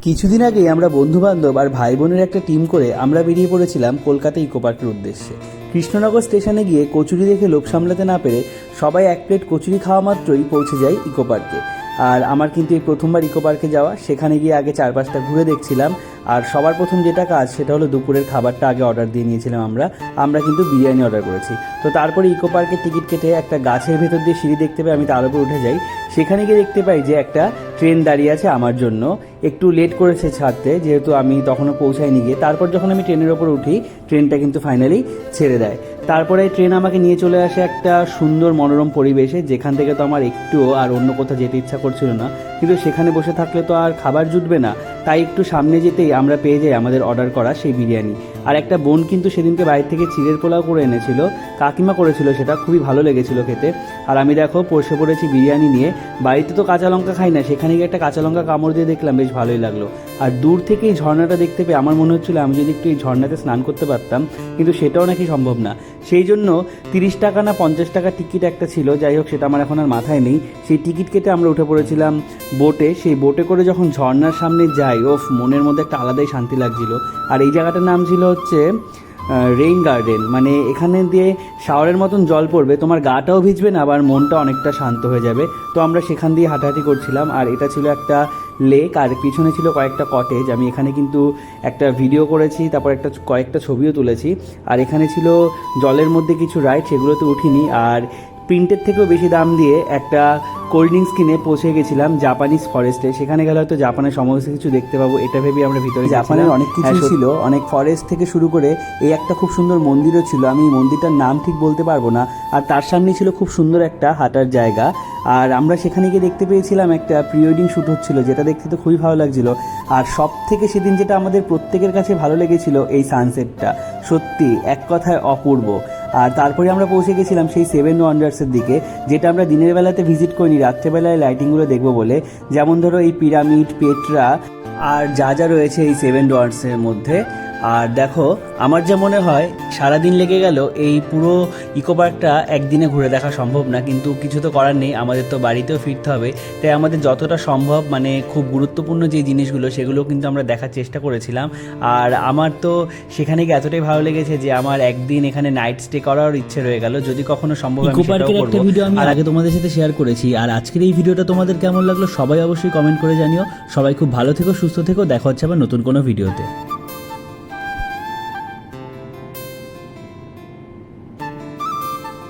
কিছুদিন আগেই আমরা বন্ধুবান্ধব আর ভাই বোনের একটা টিম করে আমরা বেরিয়ে পড়েছিলাম কলকাতা ইকো পার্কের উদ্দেশ্যে। কৃষ্ণনগর স্টেশনে গিয়ে কচুরি দেখে লোভ সামলাতে না পেরে সবাই এক প্লেট কচুরি খাওয়া মাত্রই পৌঁছে যাই ইকো পার্কে। আর আমার কিন্তু এই প্রথমবার ইকো পার্কে যাওয়া। সেখানে গিয়ে আগে চারপাশটা ঘুরে দেখছিলাম। আর সবার প্রথম যেটা কাজ সেটা হলো দুপুরের খাবারটা আগে অর্ডার দিয়ে নিয়েছিলাম আমরা কিন্তু বিরিয়ানি অর্ডার করেছি। তো তারপরে ইকো পার্কের টিকিট কেটে একটা গাছের ভেতর দিয়ে সিঁড়ি দেখতে পাই, আমি তার উপর উঠে যাই। সেখানে গিয়ে দেখতে পাই যে একটা ট্রেন দাঁড়িয়ে আছে আমার জন্য। একটু লেট করেছে ছাড়তে, যেহেতু আমি তখনও পৌঁছাইনি গিয়ে। তারপর যখন আমি ট্রেনের ওপর উঠি, ট্রেনটা কিন্তু ফাইনালি ছেড়ে দেয়। তারপরে ট্রেন আমাকে নিয়ে চলে আসে একটা সুন্দর মনোরম পরিবেশে, যেখান থেকে তো আমার একটুও আর অন্য কোথাও যেতে ইচ্ছা করছিল না। কিন্তু সেখানে বসে থাকলে তো আর খাবার জুটবে না, তাই একটু সামনে যেতেই আমরা পেয়ে যাই আমাদের অর্ডার করা সেই বিরিয়ানি। আর একটা বোন কিন্তু সেদিনকে বাইরে থেকে চিড়ের পোলাও করে এনেছিল, কাকিমা করেছিল, সেটা খুবই ভালো লেগেছিল খেতে। আর আমি দেখো বসে পড়েছি বিরিয়ানি নিয়ে। বাড়িতে তো কাঁচা লঙ্কা খাই না, সেখানে গিয়ে একটা কাঁচা লঙ্কা কামড় দিয়ে দেখলাম, বেশ ভালোই লাগলো। আর দূর থেকে এই ঝর্ণাটা দেখতে পেয়ে আমার মনে হচ্ছিল আমি যদি একটু এই ঝর্ণাতে স্নান করতে পারতাম, কিন্তু সেটাও নাকি সম্ভব না। সেই জন্য 30 টাকা না 50 টাকা টিকিট একটা ছিল, যাই হোক সেটা আমার এখন আর মাথায় নেই। সেই টিকিট কেটে আমরা উঠে পড়েছিলাম বোটে। সেই বোটে করে যখন ঝর্ণার সামনে যাই, ওফ, মনের মধ্যে একটা আলাদাই শান্তি লাগছিল। আর এই জায়গাটার নাম ছিল হচ্ছে রেইন গার্ডেন। মানে এখানে দিয়ে শাওয়ারের মতন জল পড়বে, তোমার গাটাও ভিজবে না, আবার মনটা অনেকটা শান্ত হয়ে যাবে। তো আমরা সেখান দিয়ে হাঁটাহাঁটি করছিলাম। আর এটা ছিল একটা লেক, আর পিছনে ছিল কয়েকটা কটেজ। আমি এখানে কিন্তু একটা ভিডিও করেছি, তারপর কয়েকটা ছবিও তুলেছি। আর এখানে ছিল জলের মধ্যে কিছু রাইড, সেগুলোতে উঠিনি। আর প্রিন্টের থেকেও বেশি দাম দিয়ে একটা কোল্ড ড্রিঙ্কস কিনে পৌঁছে গেছিলাম জাপানিজ ফরেস্টে। সেখানে গেলে হয়তো জাপানের সমস্ত কিছু দেখতে পাবো, এটা ভেবে আমরা ভিতরে। জাপানের অনেক কিছু ছিল, অনেক ফরেস্ট থেকে শুরু করে এই একটা খুব সুন্দর মন্দিরও ছিল, আমি মন্দিরটার নাম ঠিক বলতে পারবো না। আর তার সামনে ছিল খুব সুন্দর একটা হাঁটার জায়গা। আর আমরা সেখানে গিয়ে দেখতে পেয়েছিলাম একটা প্রি ওয়েডিং শ্যুট হচ্ছিল, যেটা দেখতে তো খুবই ভালো লাগছিল। আর সব থেকে সেদিন যেটা আমাদের প্রত্যেকের কাছে ভালো লেগেছিল, এই সানসেটটা সত্যি এক কথায় অপূর্ব। আর তারপরে আমরা পৌঁছে গেছিলাম সেই 7 ওয়ান্ডার্সের দিকে, যেটা আমরা দিনের বেলাতে ভিজিট করিনি, রাত্রেবেলায় লাইটিংগুলো দেখবো বলে। যেমন ধরো এই পিরামিড, পেট্রা আর যা যা রয়েছে এই 7 ওয়ান্ডার্সের মধ্যে। আর দেখো, আমার যা মনে হয় সারাদিন লেগে গেল, এই পুরো ইকো পার্কটা একদিনে ঘুরে দেখা সম্ভব না। কিন্তু কিছু তো করার নেই, আমাদের তো বাড়িতেও ফিরতে হবে। তাই আমাদের যতটা সম্ভব, মানে খুব গুরুত্বপূর্ণ যে জিনিসগুলো, সেগুলো কিন্তু আমরা দেখার চেষ্টা করেছিলাম। আর আমার তো সেখানে গিয়ে এতটাই ভালো লেগেছে যে আমার একদিন এখানে নাইট স্টে করার ইচ্ছে রয়ে গেল, যদি কখনো সম্ভব। ইকো পার্কের একটা ভিডিও আমি আগে তোমাদের সাথে শেয়ার করেছি। আর আজকের এই ভিডিওটা তোমাদের কেমন লাগলো সবাই অবশ্যই কমেন্ট করে জানিও। সবাই খুব ভালো থেকো, সুস্থ থেকো, দেখা হচ্ছে আবার নতুন কোনো ভিডিওতে।